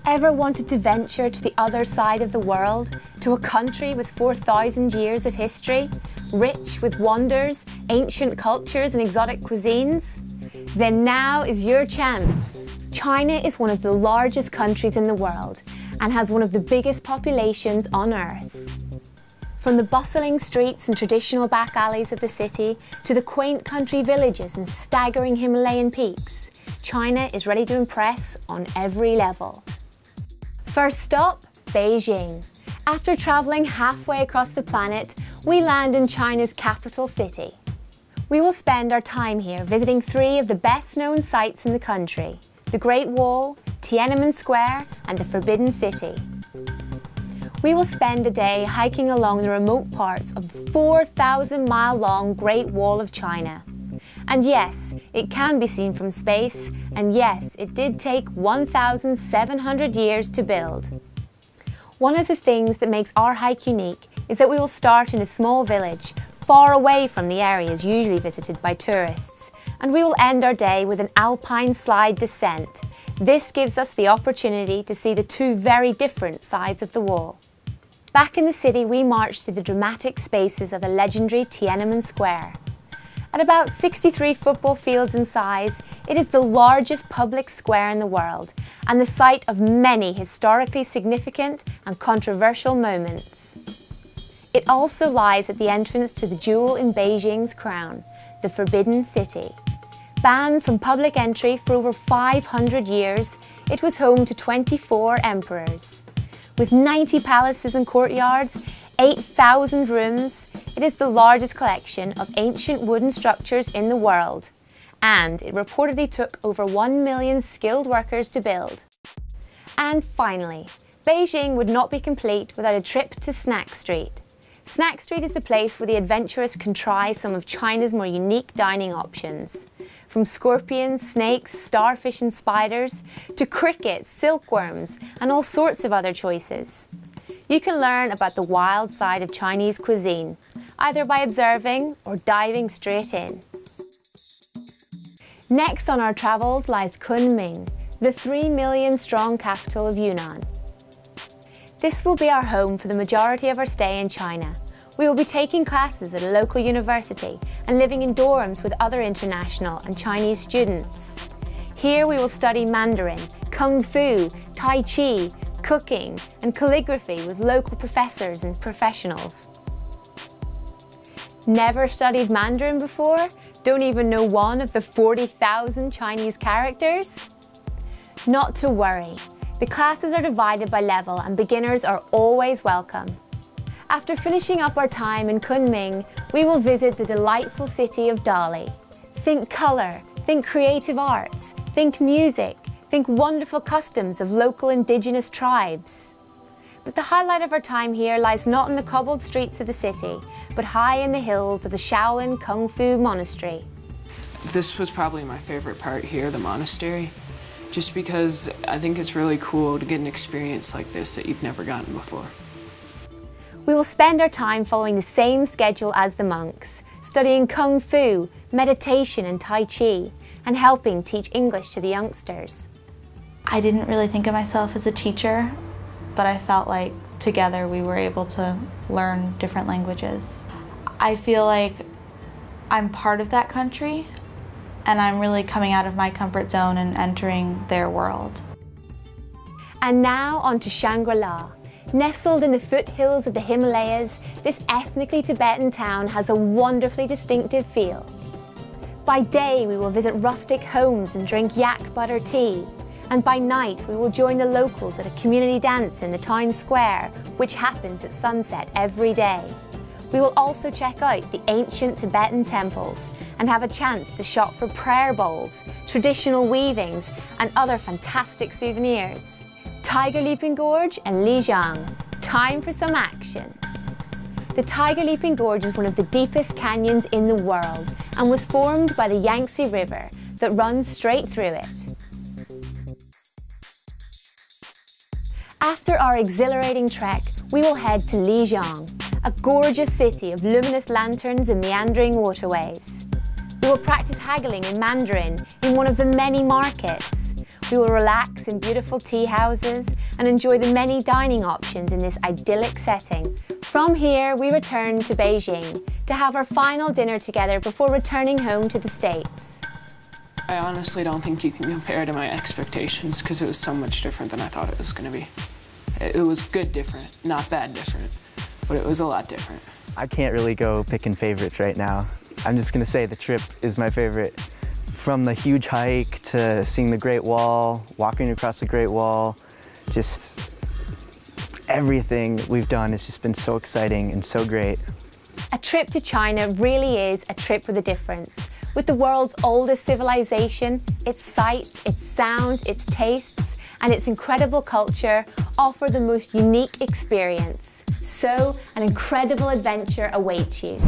Ever wanted to venture to the other side of the world, to a country with 4,000 years of history, rich with wonders, ancient cultures and exotic cuisines? Then now is your chance. China is one of the largest countries in the world and has one of the biggest populations on Earth. From the bustling streets and traditional back alleys of the city to the quaint country villages and staggering Himalayan peaks, China is ready to impress on every level. First stop, Beijing. After travelling halfway across the planet, we land in China's capital city. We will spend our time here visiting three of the best-known sites in the country: the Great Wall, Tiananmen Square and the Forbidden City. We will spend a day hiking along the remote parts of the 4,000-mile-long Great Wall of China. And yes, it can be seen from space, and yes, it did take 1,700 years to build. One of the things that makes our hike unique is that we will start in a small village, far away from the areas usually visited by tourists, and we will end our day with an alpine slide descent. This gives us the opportunity to see the two very different sides of the wall. Back in the city, we march through the dramatic spaces of the legendary Tiananmen Square. At about 63 football fields in size, it is the largest public square in the world and the site of many historically significant and controversial moments. It also lies at the entrance to the jewel in Beijing's crown, the Forbidden City. Banned from public entry for over 500 years, it was home to 24 emperors. With 90 palaces and courtyards, 8,000 rooms, it is the largest collection of ancient wooden structures in the world, and it reportedly took over 1 million skilled workers to build. And finally, Beijing would not be complete without a trip to Snack Street. Snack Street is the place where the adventurous can try some of China's more unique dining options. From scorpions, snakes, starfish and spiders, to crickets, silkworms and all sorts of other choices. You can learn about the wild side of Chinese cuisine, either by observing or diving straight in. Next on our travels lies Kunming, the 3 million strong capital of Yunnan. This will be our home for the majority of our stay in China. We will be taking classes at a local university and living in dorms with other international and Chinese students. Here we will study Mandarin, Kung Fu, Tai Chi, cooking and calligraphy with local professors and professionals. Never studied Mandarin before? Don't even know one of the 40,000 Chinese characters? Not to worry. The classes are divided by level and beginners are always welcome. After finishing up our time in Kunming, we will visit the delightful city of Dali. Think colour, think creative arts, think music, think wonderful customs of local indigenous tribes. But the highlight of our time here lies not in the cobbled streets of the city, but high in the hills of the Shaolin Kung Fu Monastery. This was probably my favorite part here, the monastery, just because I think it's really cool to get an experience like this that you've never gotten before. We will spend our time following the same schedule as the monks, studying Kung Fu, meditation and Tai Chi, and helping teach English to the youngsters. I didn't really think of myself as a teacher, but I felt like together we were able to learn different languages. I feel like I'm part of that country, and I'm really coming out of my comfort zone and entering their world. And now on to Shangri-La. Nestled in the foothills of the Himalayas, this ethnically Tibetan town has a wonderfully distinctive feel. By day, we will visit rustic homes and drink yak butter tea. And by night, we will join the locals at a community dance in the town square, which happens at sunset every day. We will also check out the ancient Tibetan temples and have a chance to shop for prayer bowls, traditional weavings, and other fantastic souvenirs. Tiger Leaping Gorge and Lijiang. Time for some action. The Tiger Leaping Gorge is one of the deepest canyons in the world and was formed by the Yangtze River that runs straight through it. After our exhilarating trek, we will head to Lijiang, a gorgeous city of luminous lanterns and meandering waterways. We will practice haggling in Mandarin in one of the many markets. We will relax in beautiful tea houses and enjoy the many dining options in this idyllic setting. From here, we return to Beijing to have our final dinner together before returning home to the States. I honestly don't think you can compare to my expectations because it was so much different than I thought it was going to be. It was good different, not bad different, but it was a lot different. I can't really go picking favorites right now. I'm just going to say the trip is my favorite. From the huge hike to seeing the Great Wall, walking across the Great Wall, just everything we've done has just been so exciting and so great. A trip to China really is a trip with a difference. With the world's oldest civilization, its sights, its sounds, its tastes, and its incredible culture offer the most unique experience. So, an incredible adventure awaits you.